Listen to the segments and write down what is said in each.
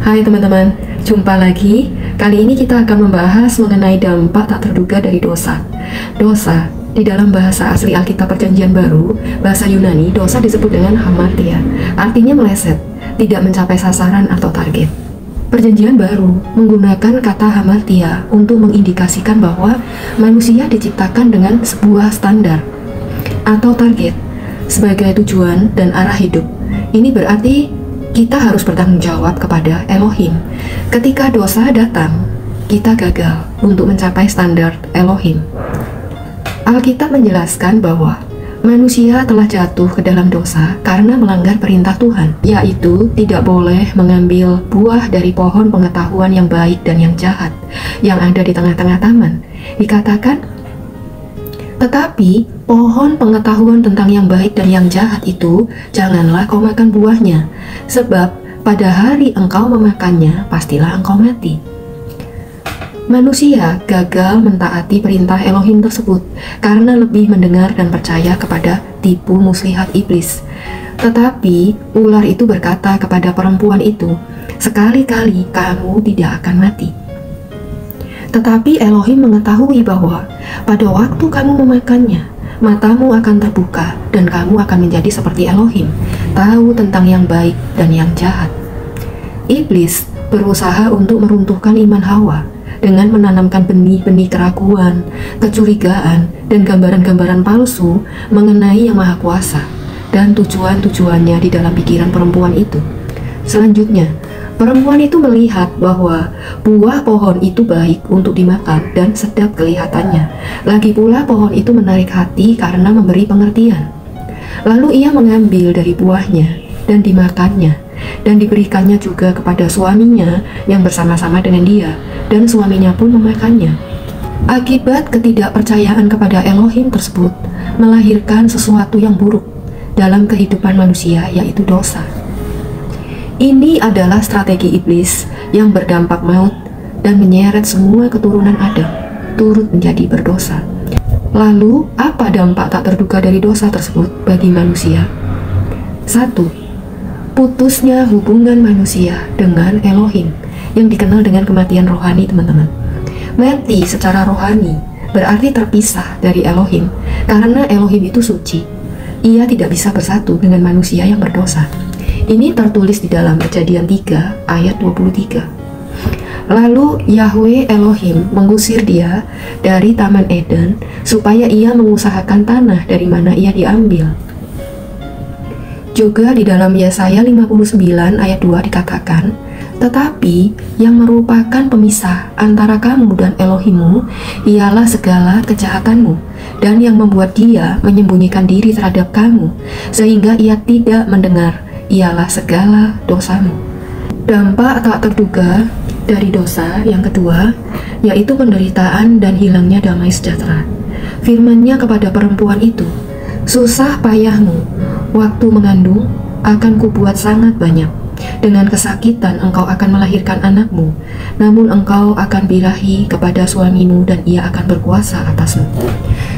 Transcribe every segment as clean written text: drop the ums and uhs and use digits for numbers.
Hai teman-teman, jumpa lagi. Kali ini kita akan membahas mengenai dampak tak terduga dari dosa. Dosa, di dalam bahasa asli Alkitab Perjanjian Baru, bahasa Yunani, dosa disebut dengan hamartia. Artinya meleset, tidak mencapai sasaran atau target. Perjanjian Baru menggunakan kata hamartia untuk mengindikasikan bahwa manusia diciptakan dengan sebuah standar atau target sebagai tujuan dan arah hidup. Ini berarti kita harus bertanggung jawab kepada Elohim. Ketika dosa datang, kita gagal untuk mencapai standar Elohim. Alkitab menjelaskan bahwa manusia telah jatuh ke dalam dosa karena melanggar perintah Tuhan, yaitu tidak boleh mengambil buah dari pohon pengetahuan yang baik dan yang jahat yang ada di tengah-tengah taman. Dikatakan, tetapi pohon pengetahuan tentang yang baik dan yang jahat itu janganlah kau makan buahnya, sebab pada hari engkau memakannya pastilah engkau mati. Manusia gagal mentaati perintah Elohim tersebut karena lebih mendengar dan percaya kepada tipu muslihat iblis. Tetapi ular itu berkata kepada perempuan itu, "Sekali-kali kamu tidak akan mati." Tetapi Elohim mengetahui bahwa pada waktu kamu memakannya, matamu akan terbuka dan kamu akan menjadi seperti Elohim, tahu tentang yang baik dan yang jahat. Iblis berusaha untuk meruntuhkan iman Hawa dengan menanamkan benih-benih keraguan, kecurigaan, dan gambaran-gambaran palsu mengenai Yang Maha Kuasa dan tujuan-tujuannya di dalam pikiran perempuan itu. Selanjutnya, perempuan itu melihat bahwa buah pohon itu baik untuk dimakan dan sedap kelihatannya. Lagi pula pohon itu menarik hati karena memberi pengertian. Lalu ia mengambil dari buahnya dan dimakannya, dan diberikannya juga kepada suaminya yang bersama-sama dengan dia, dan suaminya pun memakannya. Akibat ketidakpercayaan kepada Elohim tersebut melahirkan sesuatu yang buruk dalam kehidupan manusia, yaitu dosa. Ini adalah strategi iblis yang berdampak maut dan menyeret semua keturunan Adam turut menjadi berdosa. Lalu, apa dampak tak terduga dari dosa tersebut bagi manusia? 1. Putusnya hubungan manusia dengan Elohim yang dikenal dengan kematian rohani, teman-teman. Mati secara rohani berarti terpisah dari Elohim karena Elohim itu suci. Ia tidak bisa bersatu dengan manusia yang berdosa. Ini tertulis di dalam Kejadian 3 ayat 23. Lalu Yahweh Elohim mengusir dia dari Taman Eden supaya ia mengusahakan tanah dari mana ia diambil. Juga di dalam Yesaya 59 ayat 2 dikatakan, "Tetapi yang merupakan pemisah antara kamu dan Elohimmu ialah segala kejahatanmu, dan yang membuat dia menyembunyikan diri terhadap kamu sehingga ia tidak mendengar ialah segala dosamu." Dampak tak terduga dari dosa yang kedua yaitu penderitaan dan hilangnya damai sejahtera. Firman-Nya kepada perempuan itu, "Susah payahmu waktu mengandung akan kubuat sangat banyak. Dengan kesakitan engkau akan melahirkan anakmu, namun engkau akan birahi kepada suamimu dan ia akan berkuasa atasmu."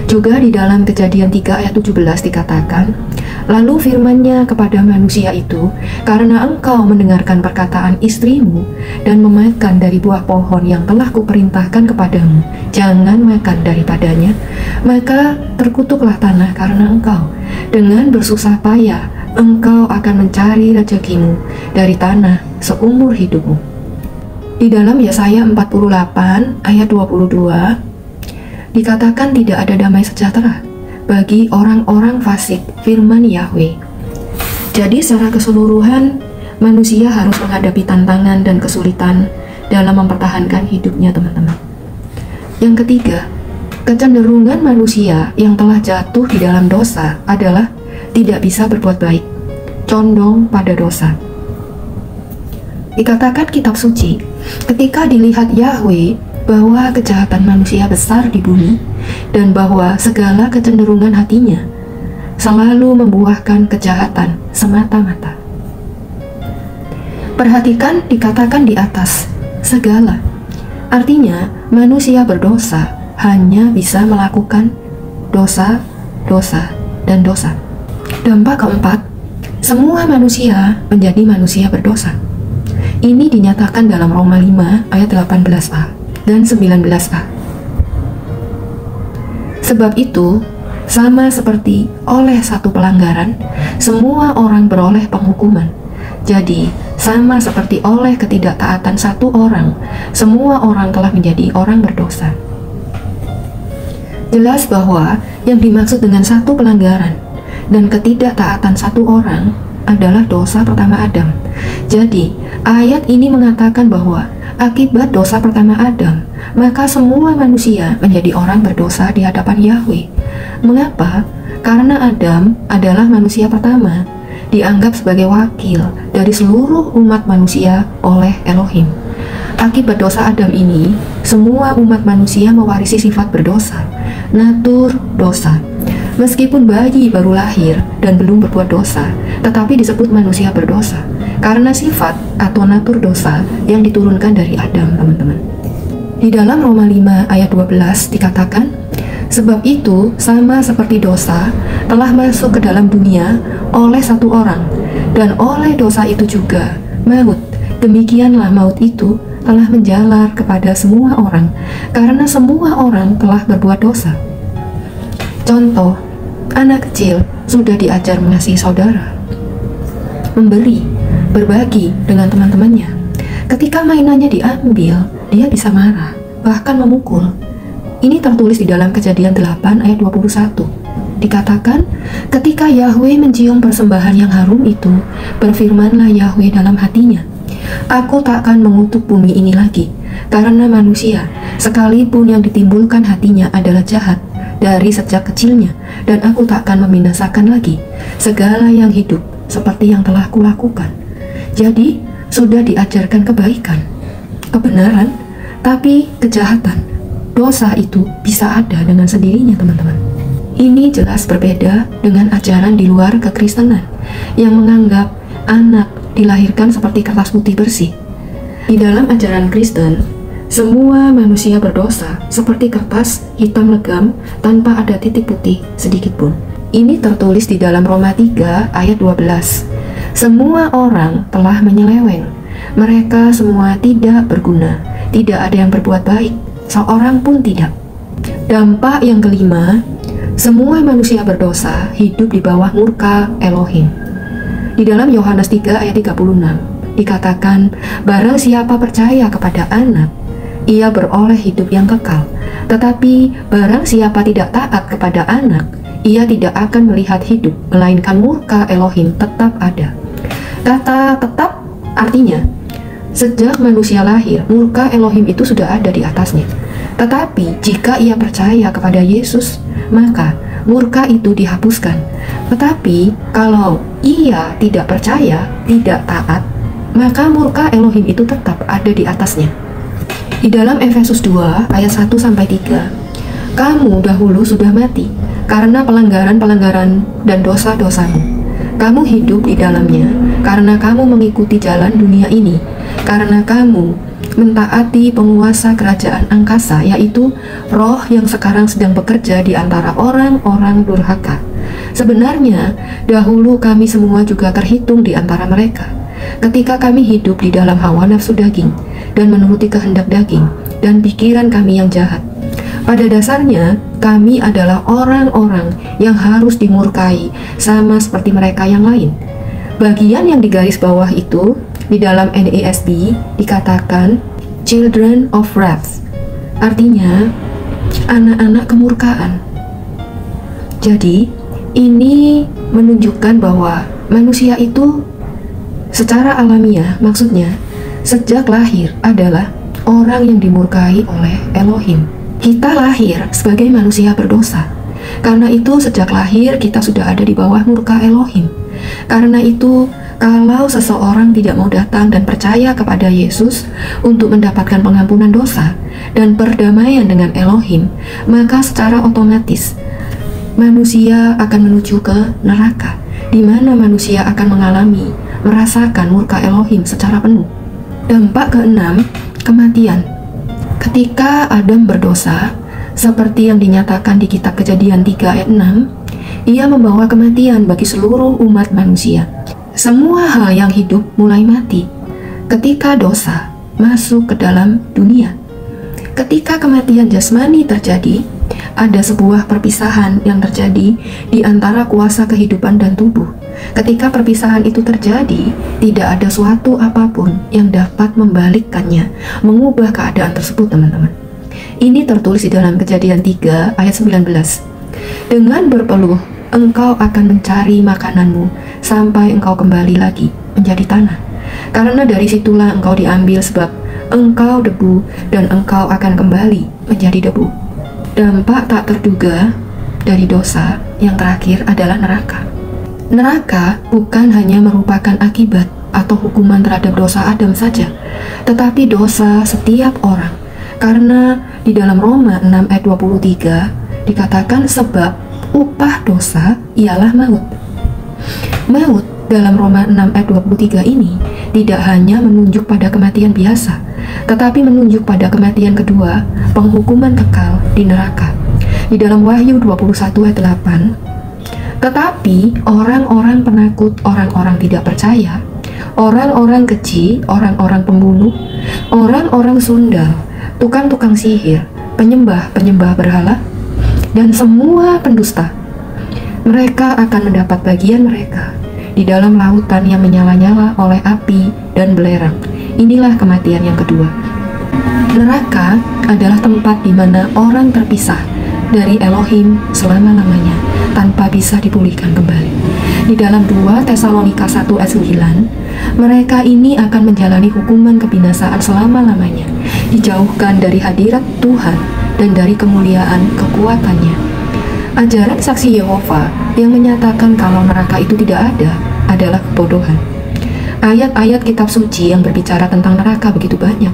Juga di dalam Kejadian 3 ayat 17 dikatakan, "Lalu firman-Nya kepada manusia itu, karena engkau mendengarkan perkataan istrimu dan memakan dari buah pohon yang telah kuperintahkan kepadamu, jangan makan daripadanya, maka terkutuklah tanah karena engkau. Dengan bersusah payah engkau akan mencari rezekimu dari tanah seumur hidupmu." Di dalam Yesaya 48 ayat 22 dikatakan tidak ada damai sejahtera bagi orang-orang fasik firman Yahweh. Jadi secara keseluruhan manusia harus menghadapi tantangan dan kesulitan dalam mempertahankan hidupnya, teman-teman. Yang ketiga, kecenderungan manusia yang telah jatuh di dalam dosa adalah tidak bisa berbuat baik, condong pada dosa. Dikatakan kitab suci, ketika dilihat Yahweh bahwa kejahatan manusia besar di bumi dan bahwa segala kecenderungan hatinya selalu membuahkan kejahatan semata-mata. Perhatikan dikatakan di atas segala. Artinya manusia berdosa hanya bisa melakukan dosa, dosa, dan dosa. Dampak keempat, semua manusia menjadi manusia berdosa. Ini dinyatakan dalam Roma 5 ayat 18a dan 19a. Sebab itu, sama seperti oleh satu pelanggaran, semua orang beroleh penghukuman. Jadi, sama seperti oleh ketidaktaatan satu orang, semua orang telah menjadi orang berdosa. Jelas bahwa yang dimaksud dengan satu pelanggaran dan ketidaktaatan satu orang adalah dosa pertama Adam. Jadi, ayat ini mengatakan bahwa akibat dosa pertama Adam, maka semua manusia menjadi orang berdosa di hadapan Yahweh. Mengapa? Karena Adam adalah manusia pertama, dianggap sebagai wakil dari seluruh umat manusia oleh Elohim. Akibat dosa Adam ini, semua umat manusia mewarisi sifat berdosa, natur dosa. Meskipun bayi baru lahir dan belum berbuat dosa, tetapi disebut manusia berdosa karena sifat atau natur dosa yang diturunkan dari Adam, teman-teman. Di dalam Roma 5 ayat 12 dikatakan, sebab itu sama seperti dosa telah masuk ke dalam dunia oleh satu orang, dan oleh dosa itu juga maut. Demikianlah maut itu telah menjalar kepada semua orang, karena semua orang telah berbuat dosa. Contoh, anak kecil sudah diajar mengasihi saudara, memberi, berbagi dengan teman-temannya. Ketika mainannya diambil, dia bisa marah, bahkan memukul. Ini tertulis di dalam Kejadian 8 ayat 21. Dikatakan, ketika Yahweh mencium persembahan yang harum itu, berfirmanlah Yahweh dalam hatinya, aku tak akan mengutuk bumi ini lagi, karena manusia, sekalipun yang ditimbulkan hatinya adalah jahat dari sejak kecilnya, dan aku tak akan membinasakan lagi segala yang hidup seperti yang telah kulakukan. Jadi, sudah diajarkan kebaikan, kebenaran, tapi kejahatan, dosa itu bisa ada dengan sendirinya, teman-teman. Ini jelas berbeda dengan ajaran di luar kekristenan yang menganggap anak dilahirkan seperti kertas putih bersih. Di dalam ajaran Kristen, semua manusia berdosa seperti kertas hitam legam tanpa ada titik putih sedikit pun. Ini tertulis di dalam Roma 3 ayat 12. Semua orang telah menyeleweng, mereka semua tidak berguna, tidak ada yang berbuat baik, seorang pun tidak. Dampak yang kelima, semua manusia berdosa hidup di bawah murka Elohim. Di dalam Yohanes 3 ayat 36 dikatakan, barang siapa percaya kepada anak, ia beroleh hidup yang kekal. Tetapi barang siapa tidak taat kepada anak, ia tidak akan melihat hidup, melainkan murka Elohim tetap ada. Kata tetap artinya, sejak manusia lahir, murka Elohim itu sudah ada di atasnya. Tetapi jika ia percaya kepada Yesus, maka murka itu dihapuskan. Tetapi kalau ia tidak percaya, tidak taat, maka murka Elohim itu tetap ada di atasnya. Di dalam Efesus 2 ayat 1-3, kamu dahulu sudah mati karena pelanggaran-pelanggaran dan dosa-dosamu. Kamu hidup di dalamnya karena kamu mengikuti jalan dunia ini, karena kamu mentaati penguasa kerajaan angkasa, yaitu roh yang sekarang sedang bekerja di antara orang-orang durhaka. Sebenarnya, dahulu kami semua juga terhitung di antara mereka, ketika kami hidup di dalam hawa nafsu daging, dan menuruti kehendak daging, dan pikiran kami yang jahat. Pada dasarnya, kami adalah orang-orang yang harus dimurkai, sama seperti mereka yang lain. Bagian yang di garis bawah itu, di dalam NASB dikatakan children of wrath, artinya anak-anak kemurkaan. Jadi ini menunjukkan bahwa manusia itu secara alamiah, maksudnya sejak lahir adalah orang yang dimurkai oleh Elohim. Kita lahir sebagai manusia berdosa, karena itu sejak lahir kita sudah ada di bawah murka Elohim. Karena itu, kalau seseorang tidak mau datang dan percaya kepada Yesus untuk mendapatkan pengampunan dosa dan perdamaian dengan Elohim, maka secara otomatis manusia akan menuju ke neraka, di mana manusia akan merasakan murka Elohim secara penuh. Dampak keenam, kematian. Ketika Adam berdosa, seperti yang dinyatakan di kitab Kejadian 3 ayat 6, ia membawa kematian bagi seluruh umat manusia. Semua hal yang hidup mulai mati. ketika dosa masuk ke dalam dunia. Ketika kematian jasmani terjadi, ada sebuah perpisahan yang terjadi di antara kuasa kehidupan dan tubuh. Ketika perpisahan itu terjadi, tidak ada suatu apapun yang dapat membalikkannya, mengubah keadaan tersebut, teman-teman. Ini tertulis di dalam Kejadian 3 ayat 19. Dengan berpeluh, engkau akan mencari makananmu sampai engkau kembali lagi menjadi tanah. Karena dari situlah engkau diambil, sebab engkau debu dan engkau akan kembali menjadi debu. Dampak tak terduga dari dosa yang terakhir adalah neraka. Neraka bukan hanya merupakan akibat atau hukuman terhadap dosa Adam saja, tetapi dosa setiap orang. Karena di dalam Roma 6 ayat 23 dikatakan sebab upah dosa ialah maut. Maut dalam Roma 6 ayat 23 ini tidak hanya menunjuk pada kematian biasa, tetapi menunjuk pada kematian kedua, penghukuman kekal di neraka. Di dalam Wahyu 21 ayat 8, tetapi orang-orang penakut, orang-orang tidak percaya, orang-orang keji, orang-orang pembunuh, orang-orang sundal, tukang-tukang sihir, penyembah-penyembah berhala, dan semua pendusta, mereka akan mendapat bagian mereka di dalam lautan yang menyala-nyala oleh api dan belerang. Inilah kematian yang kedua. Neraka adalah tempat di mana orang terpisah dari Elohim selama-lamanya tanpa bisa dipulihkan kembali. Di dalam 2 Tesalonika 1 ayat 9, mereka ini akan menjalani hukuman kebinasaan selama-lamanya, dijauhkan dari hadirat Tuhan dan dari kemuliaan kekuatannya. Ajaran saksi Yehova yang menyatakan kalau neraka itu tidak ada adalah kebodohan. Ayat-ayat kitab suci yang berbicara tentang neraka begitu banyak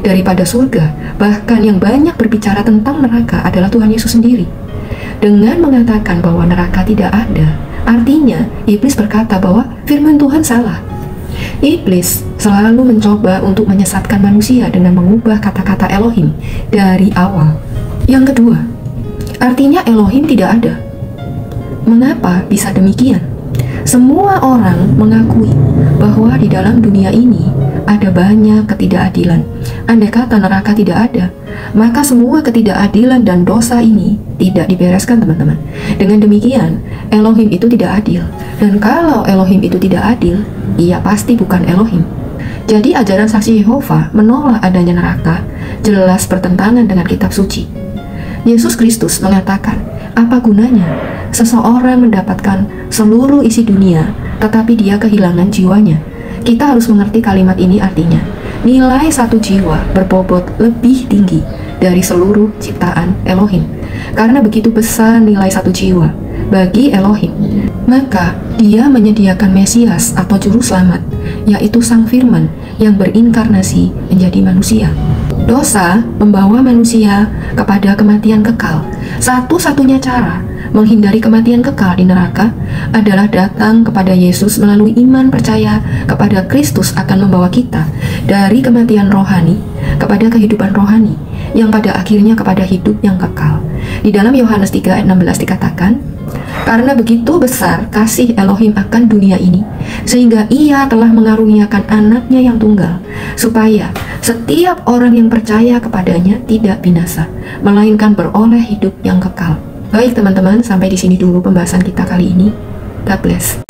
daripada surga. Bahkan yang banyak berbicara tentang neraka adalah Tuhan Yesus sendiri. Dengan mengatakan bahwa neraka tidak ada, artinya iblis berkata bahwa firman Tuhan salah. Iblis selalu mencoba untuk menyesatkan manusia dengan mengubah kata-kata Elohim dari awal. Yang kedua, artinya Elohim tidak ada. Mengapa bisa demikian? Semua orang mengakui bahwa di dalam dunia ini ada banyak ketidakadilan. Andai kata neraka tidak ada, maka semua ketidakadilan dan dosa ini tidak dibereskan, teman-teman. Dengan demikian, Elohim itu tidak adil. Dan kalau Elohim itu tidak adil, ia pasti bukan Elohim. Jadi ajaran saksi Yehova menolak adanya neraka, jelas bertentangan dengan kitab suci. Yesus Kristus mengatakan, apa gunanya seseorang mendapatkan seluruh isi dunia, tetapi dia kehilangan jiwanya? Kita harus mengerti kalimat ini, artinya nilai satu jiwa berbobot lebih tinggi dari seluruh ciptaan Elohim. Karena begitu besar nilai satu jiwa bagi Elohim, maka dia menyediakan Mesias atau Juru Selamat, yaitu Sang Firman yang berinkarnasi menjadi manusia. Dosa membawa manusia kepada kematian kekal. Satu-satunya cara menghindari kematian kekal di neraka adalah datang kepada Yesus melalui iman percaya kepada Kristus akan membawa kita dari kematian rohani kepada kehidupan rohani yang pada akhirnya kepada hidup yang kekal. Di dalam Yohanes 3 ayat 16 dikatakan, karena begitu besar kasih Elohim akan dunia ini, sehingga ia telah mengaruniakan anaknya yang tunggal, supaya setiap orang yang percaya kepadanya tidak binasa, melainkan beroleh hidup yang kekal. Baik teman-teman, sampai di sini dulu pembahasan kita kali ini. God bless.